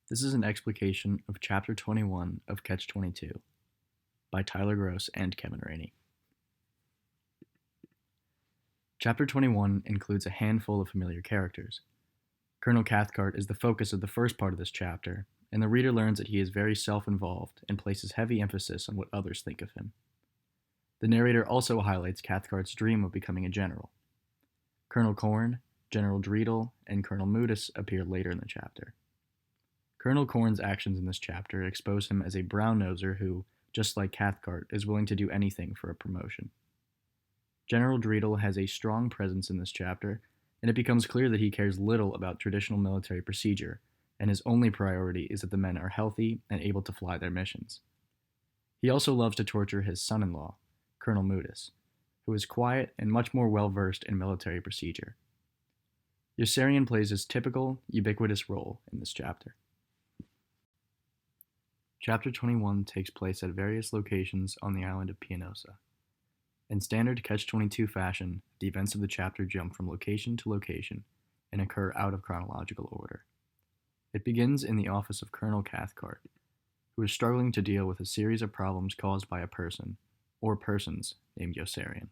This is an explication of Chapter 21 of Catch-22 by Tyler Gross and Kevin Rainey. Chapter 21 includes a handful of familiar characters. Colonel Cathcart is the focus of the first part of this chapter, and the reader learns that he is very self-involved and places heavy emphasis on what others think of him. The narrator also highlights Cathcart's dream of becoming a general. Colonel Corn, General Dreedle, and Colonel Moodus appear later in the chapter. Colonel Corn's actions in this chapter expose him as a brown-noser who, just like Cathcart, is willing to do anything for a promotion. General Dreedle has a strong presence in this chapter, and it becomes clear that he cares little about traditional military procedure, and his only priority is that the men are healthy and able to fly their missions. He also loves to torture his son-in-law, Colonel Moodus, who is quiet and much more well-versed in military procedure. Yossarian plays his typical, ubiquitous role in this chapter. Chapter 21 takes place at various locations on the island of Pianosa. In standard Catch-22 fashion, the events of the chapter jump from location to location and occur out of chronological order. It begins in the office of Colonel Cathcart, who is struggling to deal with a series of problems caused by a person, or persons, named Yossarian.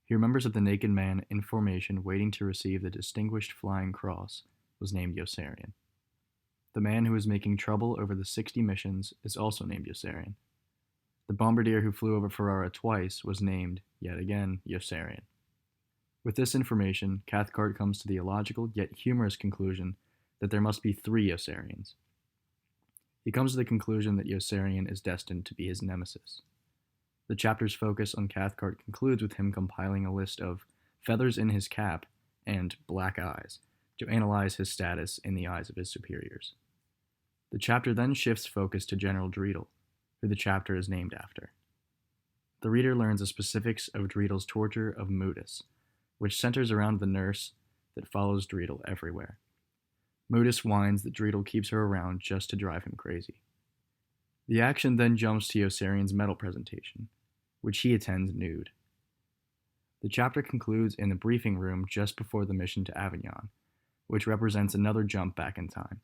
He remembers that the naked man in formation waiting to receive the Distinguished Flying Cross was named Yossarian. The man who is making trouble over the 60 missions is also named Yossarian. The bombardier who flew over Ferrara twice was named, yet again, Yossarian. With this information, Cathcart comes to the illogical yet humorous conclusion that there must be 3 Yossarians. He comes to the conclusion that Yossarian is destined to be his nemesis. The chapter's focus on Cathcart concludes with him compiling a list of feathers in his cap and black eyes to analyze his status in the eyes of his superiors. The chapter then shifts focus to General Dreedle, who the chapter is named after. The reader learns the specifics of Dreedle's torture of Moodus, which centers around the nurse that follows Dreedle everywhere. Moodus whines that Dreedle keeps her around just to drive him crazy. The action then jumps to Yossarian's medal presentation, which he attends nude. The chapter concludes in the briefing room just before the mission to Avignon, which represents another jump back in time.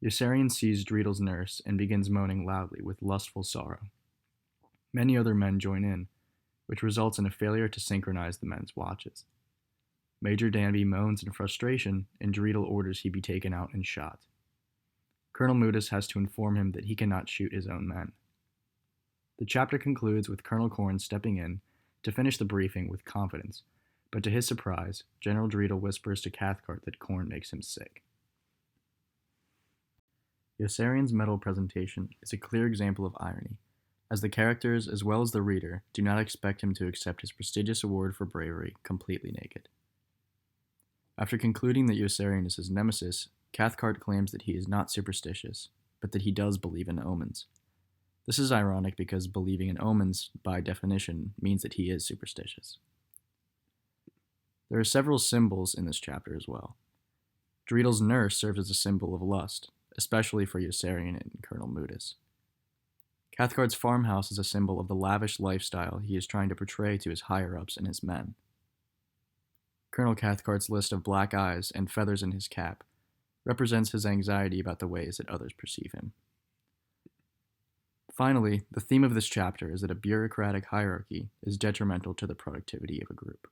Yossarian sees Dreedle's nurse and begins moaning loudly with lustful sorrow. Many other men join in, which results in a failure to synchronize the men's watches. Major Danby moans in frustration, and Dreedle orders he be taken out and shot. Colonel Moodus has to inform him that he cannot shoot his own men. The chapter concludes with Colonel Corn stepping in to finish the briefing with confidence, but to his surprise, General Dreedle whispers to Cathcart that Corn makes him sick. Yossarian's medal presentation is a clear example of irony, as the characters, as well as the reader, do not expect him to accept his prestigious award for bravery completely naked. After concluding that Yossarian is his nemesis, Cathcart claims that he is not superstitious, but that he does believe in omens. This is ironic because believing in omens, by definition, means that he is superstitious. There are several symbols in this chapter as well. Dreedle's nurse serves as a symbol of lust, especially for Yossarian and Colonel Moodus. Cathcart's farmhouse is a symbol of the lavish lifestyle he is trying to portray to his higher-ups and his men. Colonel Cathcart's list of black eyes and feathers in his cap represents his anxiety about the ways that others perceive him. Finally, the theme of this chapter is that a bureaucratic hierarchy is detrimental to the productivity of a group.